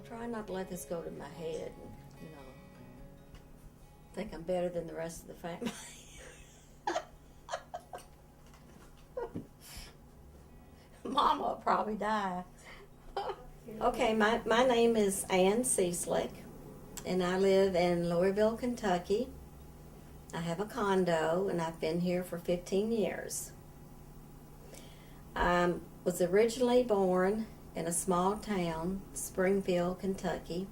try not to let this go to my head and, think I'm better than the rest of the family. Mama will probably die. Okay, my name is Anne Selick, and I live in Louisville, Kentucky. I have a condo, and I've been here for 15 years. I was originally born in a small town, Springfield, Kentucky.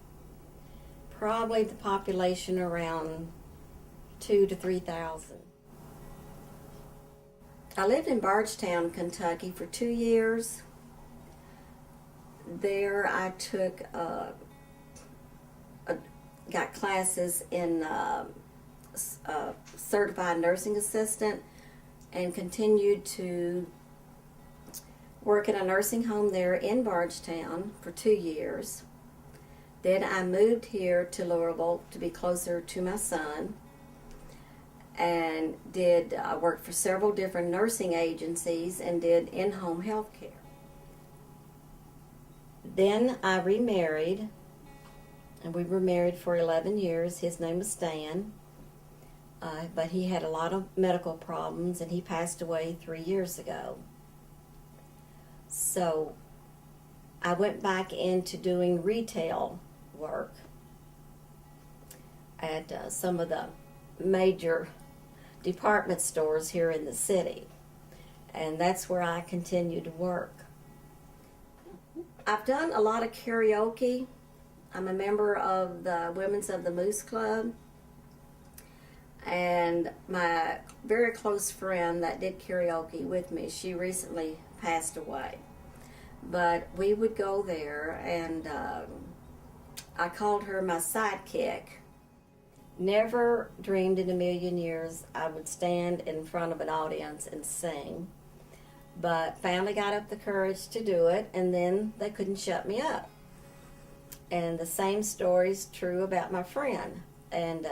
Probably the population around 2,000 to 3,000. I lived in Bardstown, Kentucky for 2 years. There I took, got classes in certified nursing assistant and continued to work in a nursing home there in Bardstown for 2 years. Then I moved here to Louisville to be closer to my son, and I worked for several different nursing agencies and did in-home health care. Then I remarried, and we were married for 11 years. His name was Stan, but he had a lot of medical problems, and he passed away 3 years ago. So I went back into doing retail work at some of the major department stores here in the city, and that's where I continue to work. I've done a lot of karaoke. I'm a member of the Women's of the Moose Club, and my very close friend that did karaoke with me, she recently passed away, but we would go there, and I called her my sidekick. Never dreamed in a million years I would stand in front of an audience and sing, but finally got up the courage to do it, and then they couldn't shut me up. And the same story's true about my friend. And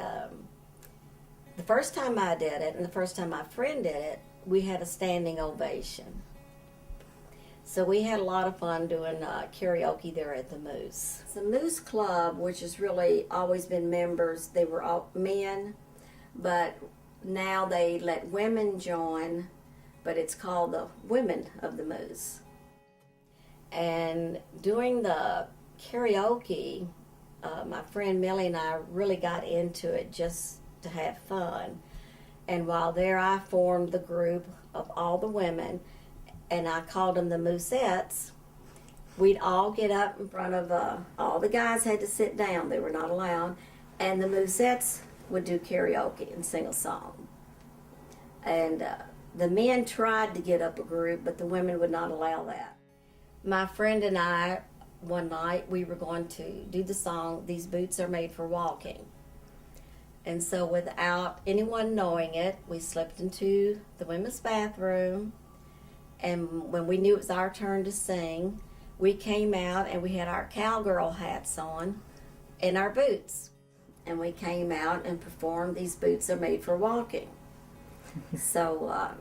the first time I did it and the first time my friend did it, we had a standing ovation. So we had a lot of fun doing karaoke there at the Moose. The Moose Club, which has really always been members, they were all men, but now they let women join, but it's called the Women of the Moose. And doing the karaoke, my friend Millie and I really got into it just to have fun. And while there, I formed the group of all the women, and I called them the Moosettes. We'd all get up in front of, all the guys had to sit down, they were not allowed, and the Moosettes would do karaoke and sing a song. And the men tried to get up a group, but the women would not allow that. My friend and I, one night, we were going to do the song, "These Boots Are Made for Walking." And so without anyone knowing it, we slipped into the women's bathroom, and when we knew it was our turn to sing, we came out and we had our cowgirl hats on and our boots. And we came out and performed "These Boots Are Made for Walking." So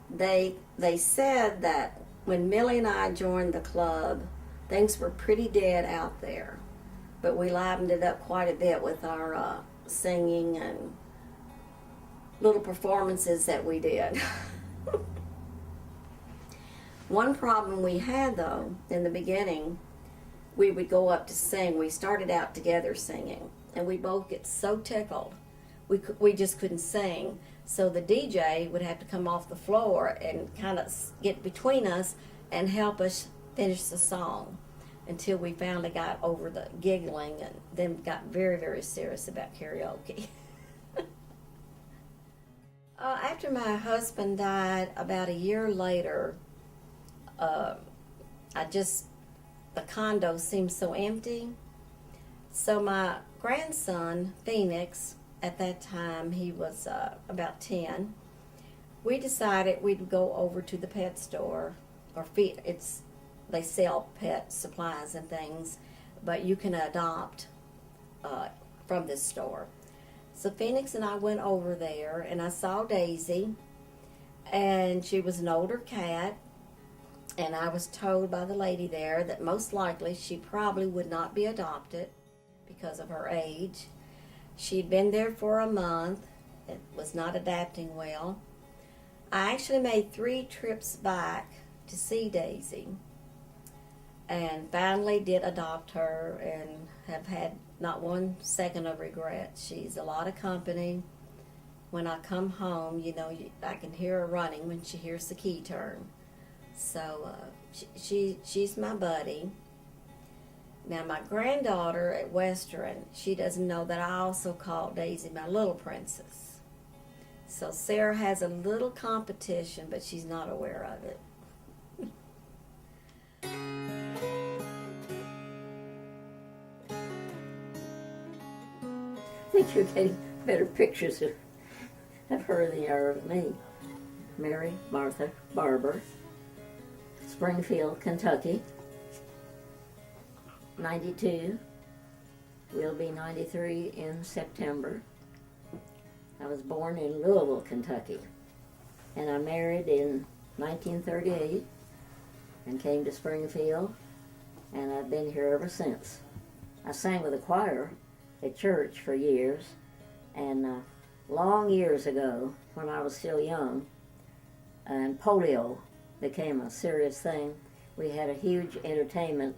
they said that when Millie and I joined the club, things were pretty dead out there. But we livened it up quite a bit with our singing and little performances that we did. One problem we had, though, in the beginning, we would go up to sing. We started out together singing, and we both get so tickled. We just couldn't sing. So the DJ would have to come off the floor and kind of get between us and help us finish the song until we finally got over the giggling and then got very, very serious about karaoke. After my husband died, about a year later, the condo seemed so empty. So my grandson, Phoenix, at that time he was about 10, we decided we'd go over to the pet store, or they sell pet supplies and things, but you can adopt from this store. So Phoenix and I went over there, and I saw Daisy, and she was an older cat, And I was told by the lady there that most likely she probably would not be adopted because of her age. She'd been there for a month. It was not adapting well. I actually made 3 trips back to see Daisy and finally did adopt her and have had not one second of regret. She's a lot of company. When I come home, I can hear her running when she hears the key turn. So she's my buddy. Now my granddaughter at Western, she doesn't know that I also call Daisy my little princess. So Sarah has a little competition, but she's not aware of it. I think you're getting better pictures of her than you are of me. Mary Martha Barber, Springfield, Kentucky, 92. We'll be 93 in September. I was born in Louisville, Kentucky, and I married in 1938 and came to Springfield, and I've been here ever since. I sang with a choir at church for years, and long years ago, when I was still young, and polio became a serious thing, we had a huge entertainment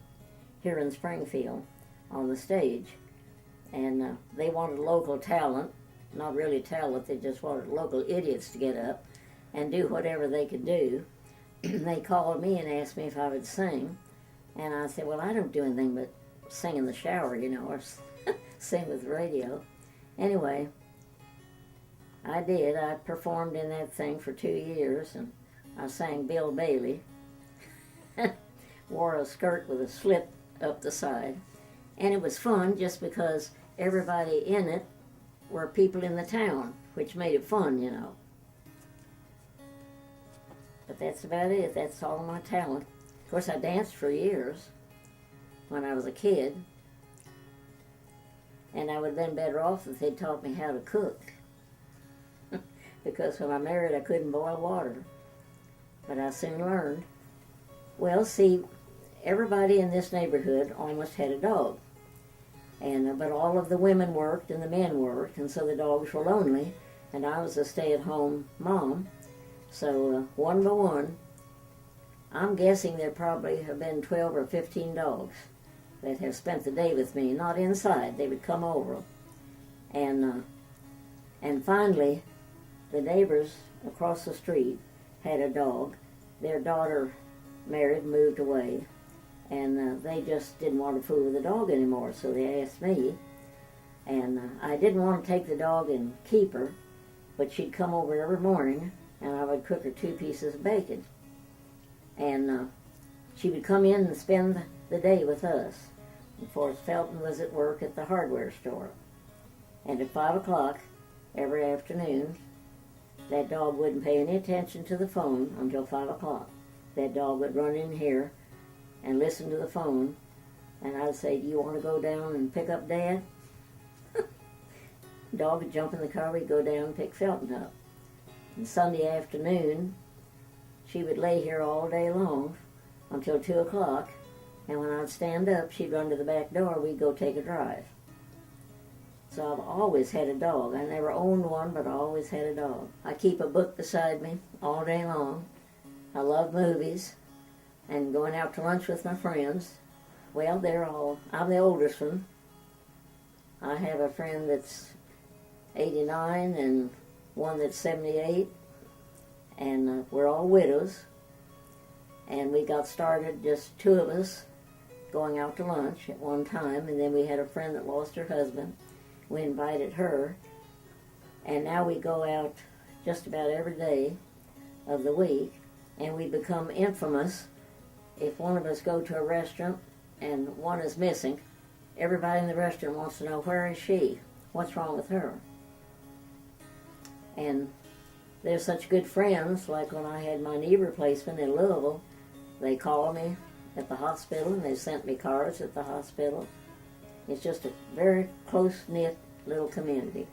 here in Springfield on the stage, and they wanted local talent, not really talent, they just wanted local idiots to get up and do whatever they could do. They called me and asked me if I would sing, and I said, well, I don't do anything but sing in the shower, or sing with the radio. Anyway, I did. I performed in that thing for 2 years, and I sang Bill Bailey. Wore a skirt with a slit up the side. And it was fun just because everybody in it were people in the town, which made it fun, But that's about it. That's all my talent. Of course, I danced for years when I was a kid. And I would have been better off if they'd taught me how to cook. Because when I married, I couldn't boil water. But I soon learned. Well, see, everybody in this neighborhood almost had a dog. But all of the women worked and the men worked, and so the dogs were lonely. And I was a stay-at-home mom. So one by one, I'm guessing there probably have been 12 or 15 dogs that have spent the day with me, not inside. They would come over. And finally, the neighbors across the street had a dog. Their daughter married, moved away, and they just didn't want to fool with the dog anymore, so they asked me. And I didn't want to take the dog and keep her, but she'd come over every morning, and I would cook her 2 pieces of bacon. And she would come in and spend the day with us. And Forrest Felton was at work at the hardware store. And at 5 o'clock every afternoon, that dog wouldn't pay any attention to the phone until 5 o'clock. That dog would run in here and listen to the phone, and I'd say, do you want to go down and pick up Dad? Dog would jump in the car, we'd go down and pick Felton up. And Sunday afternoon, she would lay here all day long until 2 o'clock, and when I'd stand up, she'd run to the back door, we'd go take a drive. So I've always had a dog. I never owned one, but I always had a dog. I keep a book beside me all day long. I love movies and going out to lunch with my friends. Well, I'm the oldest one. I have a friend that's 89 and one that's 78, and we're all widows. And we got started, just 2 of us, going out to lunch at one time, and then we had a friend that lost her husband. We invited her, and now we go out just about every day of the week, and we become infamous. If one of us go to a restaurant and one is missing, everybody in the restaurant wants to know, where is she? What's wrong with her? And they're such good friends, like when I had my knee replacement in Louisville, they called me at the hospital and they sent me cards at the hospital. It's just a very close-knit little community.